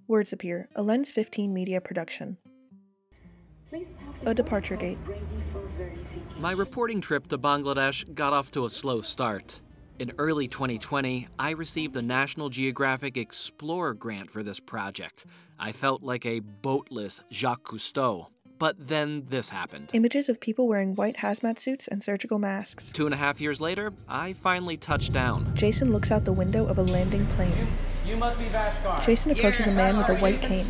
Words appear. A Lens 15 media production. A departure gate. My reporting trip to Bangladesh got off to a slow start. In early 2020, I received a National Geographic Explorer grant for this project. I felt like a boatless Jacques Cousteau. But then this happened. Images of people wearing white hazmat suits and surgical masks. 2.5 years later, I finally touched down. Jason looks out the window of a landing plane. You must be Bashkar. Jason approaches a man with a white cane.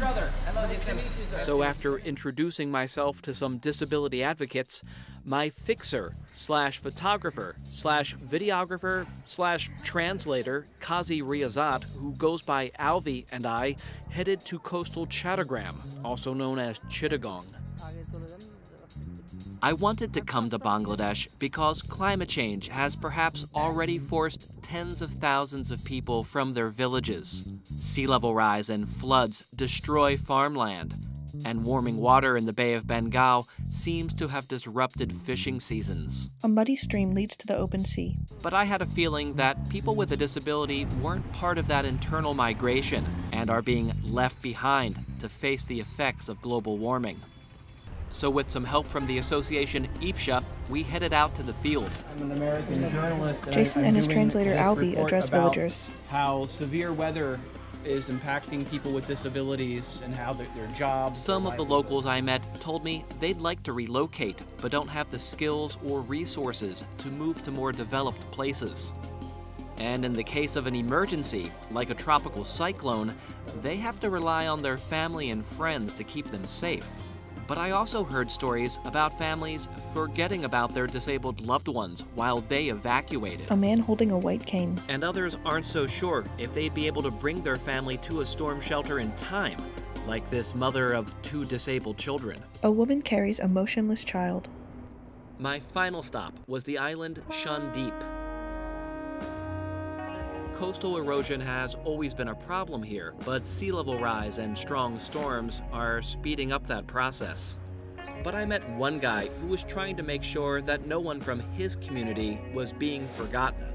So after introducing myself to some disability advocates, my fixer / photographer / videographer / translator, Kazi Riazat, who goes by Alvi, and I headed to coastal Chattogram, also known as Chittagong. I wanted to come to Bangladesh because climate change has perhaps already forced tens of thousands of people from their villages. Sea level rise and floods destroy farmland, and warming water in the Bay of Bengal seems to have disrupted fishing seasons. A muddy stream leads to the open sea. But I had a feeling that people with a disability weren't part of that internal migration and are being left behind to face the effects of global warming. So with some help from the association IPSHA, we headed out to the field. I'm an American journalist. Jason and his translator Alvi address villagers. How severe weather is impacting people with disabilities and how their jobs. Some of the locals I met told me they'd like to relocate, but don't have the skills or resources to move to more developed places. And in the case of an emergency, like a tropical cyclone, they have to rely on their family and friends to keep them safe. But I also heard stories about families forgetting about their disabled loved ones while they evacuated. A man holding a white cane. And others aren't so sure if they'd be able to bring their family to a storm shelter in time, like this mother of 2 disabled children. A woman carries a motionless child. My final stop was the island Shandip. Coastal erosion has always been a problem here, but sea level rise and strong storms are speeding up that process. But I met one guy who was trying to make sure that no one from his community was being forgotten.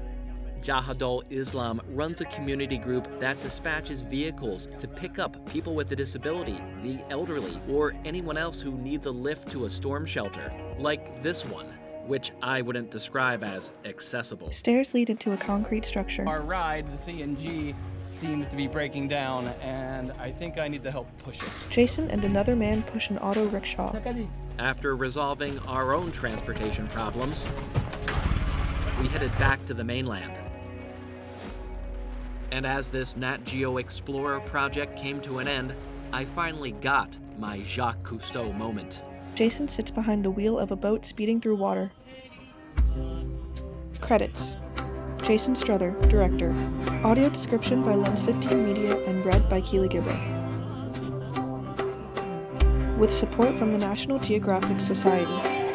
Jahadul Islam runs a community group that dispatches vehicles to pick up people with a disability, the elderly, or anyone else who needs a lift to a storm shelter, like this one, which I wouldn't describe as accessible. Stairs lead into a concrete structure. Our ride, the CNG, seems to be breaking down, and I think I need to help push it. Jason and another man push an auto rickshaw. After resolving our own transportation problems, we headed back to the mainland. And as this Nat Geo Explorer project came to an end, I finally got my Jacques Cousteau moment. Jason sits behind the wheel of a boat speeding through water. Credits. Jason Strother, director. Audio description by Lens 15 Media and read by Keely Gibber. With support from the National Geographic Society.